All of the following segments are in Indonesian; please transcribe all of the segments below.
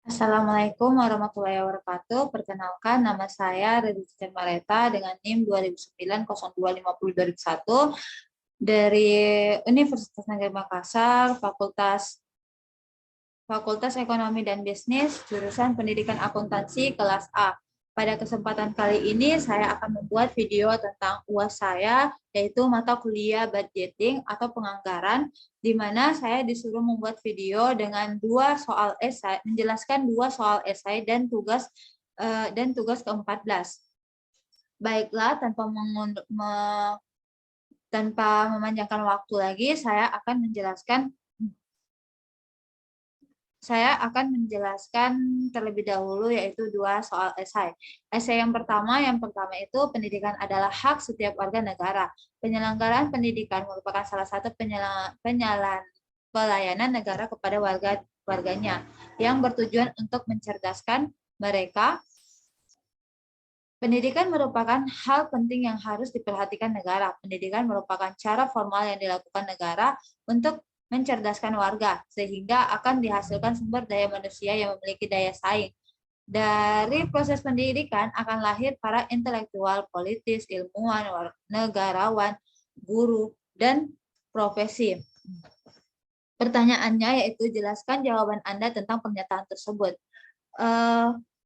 Assalamualaikum warahmatullahi wabarakatuh. Perkenalkan, nama saya Redzi Mareta dengan NIM 2009-0250-2001 dari Universitas Negeri Makassar, Fakultas Ekonomi dan Bisnis, jurusan Pendidikan Akuntansi kelas A. Pada kesempatan kali ini saya akan membuat video tentang UAS saya, yaitu mata kuliah budgeting atau penganggaran, di mana saya disuruh membuat video dengan menjelaskan dua soal esai dan tugas ke-14. Baiklah, tanpa memanjangkan waktu lagi, saya akan menjelaskan terlebih dahulu yaitu dua soal esai. Esai yang pertama itu pendidikan adalah hak setiap warga negara. Penyelenggaraan pendidikan merupakan salah satu pelayanan negara kepada warganya yang bertujuan untuk mencerdaskan mereka. Pendidikan merupakan hal penting yang harus diperhatikan negara. Pendidikan merupakan cara formal yang dilakukan negara untuk mencerdaskan warga, sehingga akan dihasilkan sumber daya manusia yang memiliki daya saing. Dari proses pendidikan akan lahir para intelektual, politis, ilmuwan, negarawan, guru, dan profesi. Pertanyaannya yaitu jelaskan jawaban Anda tentang pernyataan tersebut.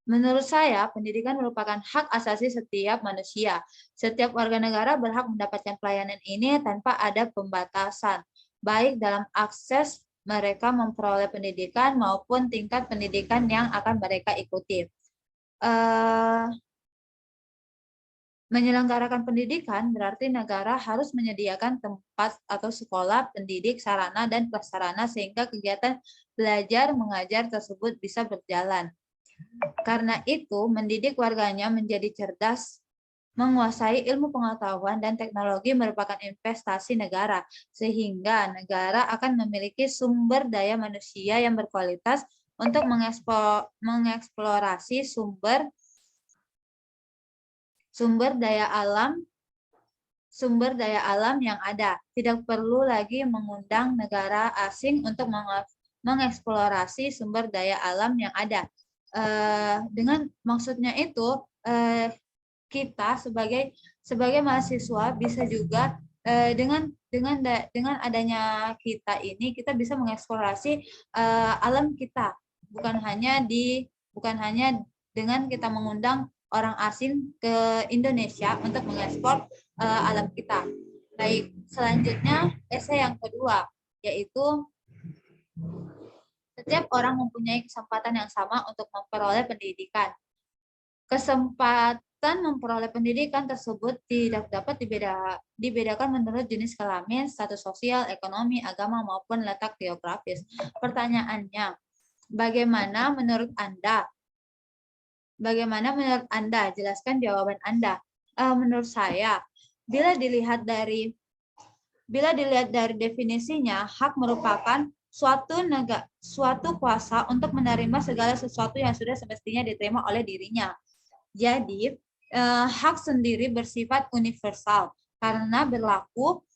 Menurut saya, pendidikan merupakan hak asasi setiap manusia. Setiap warga negara berhak mendapatkan pelayanan ini tanpa ada pembatasan, baik dalam akses mereka memperoleh pendidikan maupun tingkat pendidikan yang akan mereka ikuti. Menyelenggarakan pendidikan berarti negara harus menyediakan tempat atau sekolah, pendidik, sarana, dan prasarana sehingga kegiatan belajar mengajar tersebut bisa berjalan. Karena itu, mendidik warganya menjadi cerdas, menguasai ilmu pengetahuan dan teknologi merupakan investasi negara, sehingga negara akan memiliki sumber daya manusia yang berkualitas untuk mengeksplorasi sumber daya alam yang ada. Tidak perlu lagi mengundang negara asing untuk mengeksplorasi sumber daya alam yang ada. Dengan maksudnya itu, kita sebagai mahasiswa bisa juga dengan adanya kita bisa mengeksplorasi alam kita, bukan hanya dengan kita mengundang orang asing ke Indonesia untuk mengekspor alam kita. Baik, selanjutnya esai yang kedua, yaitu setiap orang mempunyai kesempatan yang sama untuk memperoleh pendidikan. Kesempatan memperoleh pendidikan tersebut tidak dapat dibedakan menurut jenis kelamin, status sosial, ekonomi, agama, maupun letak geografis. Pertanyaannya, bagaimana menurut Anda? Jelaskan jawaban Anda. Menurut saya, bila dilihat dari definisinya, hak merupakan suatu kuasa untuk menerima segala sesuatu yang sudah semestinya diterima oleh dirinya. Jadi, hak sendiri bersifat universal karena berlaku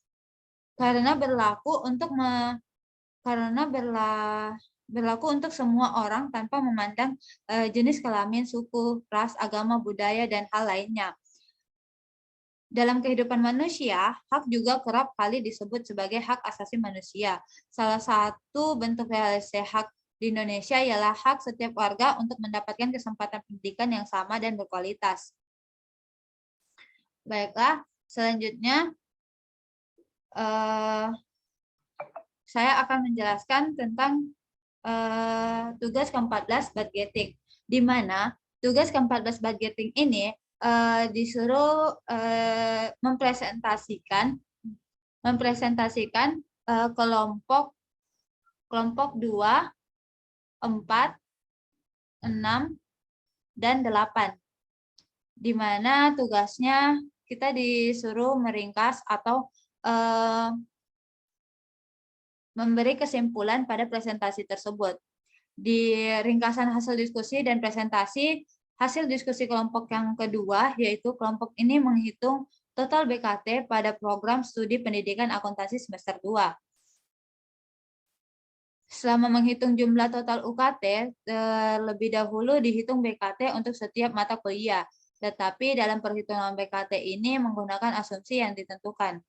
untuk semua orang tanpa memandang jenis kelamin, suku, ras, agama, budaya, dan hal lainnya. Dalam kehidupan manusia, hak juga kerap kali disebut sebagai hak asasi manusia. Salah satu bentuk realisasi hak di Indonesia ialah hak setiap warga untuk mendapatkan kesempatan pendidikan yang sama dan berkualitas. Baiklah, selanjutnya saya akan menjelaskan tentang tugas ke-14 budgeting, di mana tugas ke-14 budgeting ini disuruh mempresentasikan kelompok 2, 4, 6, dan 8, di mana tugasnya kita disuruh meringkas atau memberi kesimpulan pada presentasi tersebut. Di ringkasan hasil diskusi dan presentasi, hasil diskusi kelompok yang kedua, yaitu kelompok ini menghitung total BKT pada program studi pendidikan akuntansi semester 2. Selama menghitung jumlah total UKT, terlebih dahulu dihitung BKT untuk setiap mata kuliah. Tetapi dalam perhitungan BKT ini menggunakan asumsi yang ditentukan.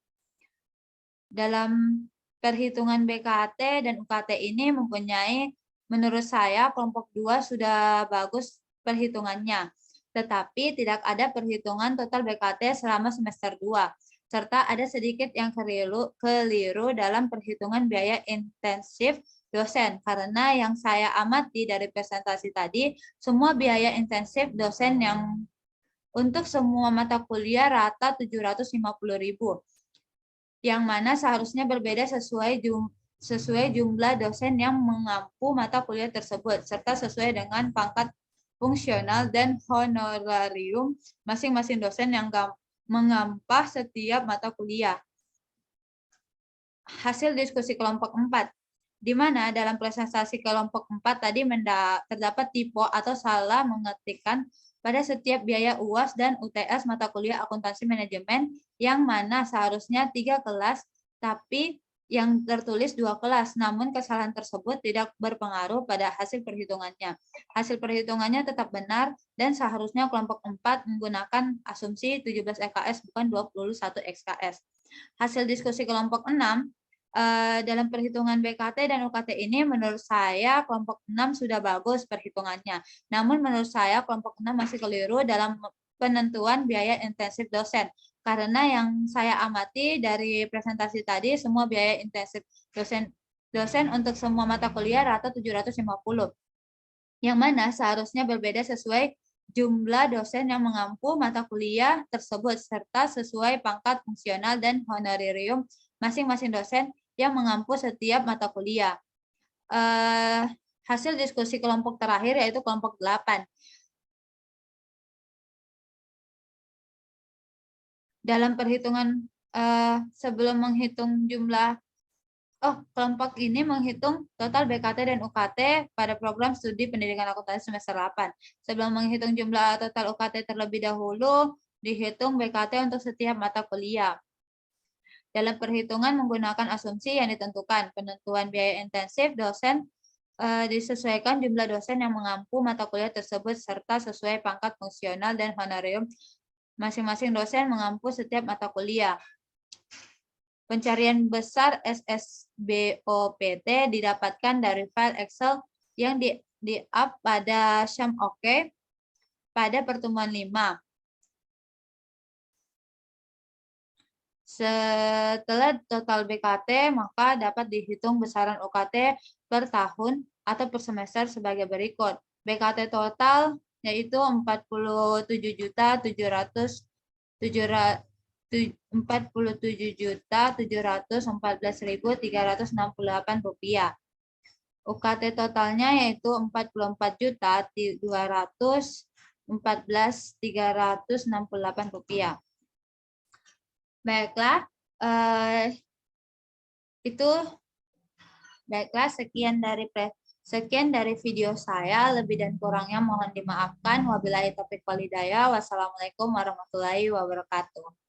Dalam perhitungan BKT dan UKT ini mempunyai, menurut saya, kelompok 2 sudah bagus perhitungannya. Tetapi tidak ada perhitungan total BKT selama semester 2. Serta ada sedikit yang keliru dalam perhitungan biaya intensif dosen. Karena yang saya amati dari presentasi tadi, semua biaya intensif dosen yang untuk semua mata kuliah rata 750.000. Yang mana seharusnya berbeda sesuai jumlah dosen yang mengampu mata kuliah tersebut, serta sesuai dengan pangkat fungsional dan honorarium masing-masing dosen yang mengampah setiap mata kuliah. Hasil diskusi kelompok 4, di mana dalam presentasi kelompok 4 tadi terdapat typo atau salah mengetikkan pada setiap biaya UAS dan UTS mata kuliah akuntansi manajemen, yang mana seharusnya 3 kelas, tapi yang tertulis 2 kelas, namun kesalahan tersebut tidak berpengaruh pada hasil perhitungannya. Hasil perhitungannya tetap benar dan seharusnya kelompok 4 menggunakan asumsi 17 SKS bukan 21 SKS. Hasil diskusi kelompok 6, dalam perhitungan BKT dan UKT ini menurut saya kelompok 6 sudah bagus perhitungannya. Namun menurut saya kelompok 6 masih keliru dalam penentuan biaya intensif dosen. Karena yang saya amati dari presentasi tadi, semua biaya intensif dosen untuk semua mata kuliah rata 750. Yang mana seharusnya berbeda sesuai jumlah dosen yang mengampu mata kuliah tersebut, serta sesuai pangkat fungsional dan honorarium masing-masing dosen yang mengampu setiap mata kuliah. Hasil diskusi kelompok terakhir yaitu kelompok 8. Dalam perhitungan sebelum menghitung jumlah, kelompok ini menghitung total BKT dan UKT pada program studi pendidikan akuntansi semester 8. Sebelum menghitung jumlah total UKT terlebih dahulu, dihitung BKT untuk setiap mata kuliah. Dalam perhitungan menggunakan asumsi yang ditentukan, penentuan biaya intensif dosen disesuaikan jumlah dosen yang mengampu mata kuliah tersebut serta sesuai pangkat fungsional dan honorarium masing-masing dosen mengampu setiap mata kuliah. Pencarian besar SSBOPT didapatkan dari file Excel yang di-up pada SyamOK pada pertemuan 5. Setelah total BKT, maka dapat dihitung besaran UKT per tahun atau per semester sebagai berikut. BKT total yaitu 47.714.368 rupiah. UKT totalnya yaitu 44.214.368 rupiah. Baiklah, sekian dari video saya. Lebih dan kurangnya mohon dimaafkan. Wabillahi taufiq wal hidayah. Wassalamualaikum warahmatullahi wabarakatuh.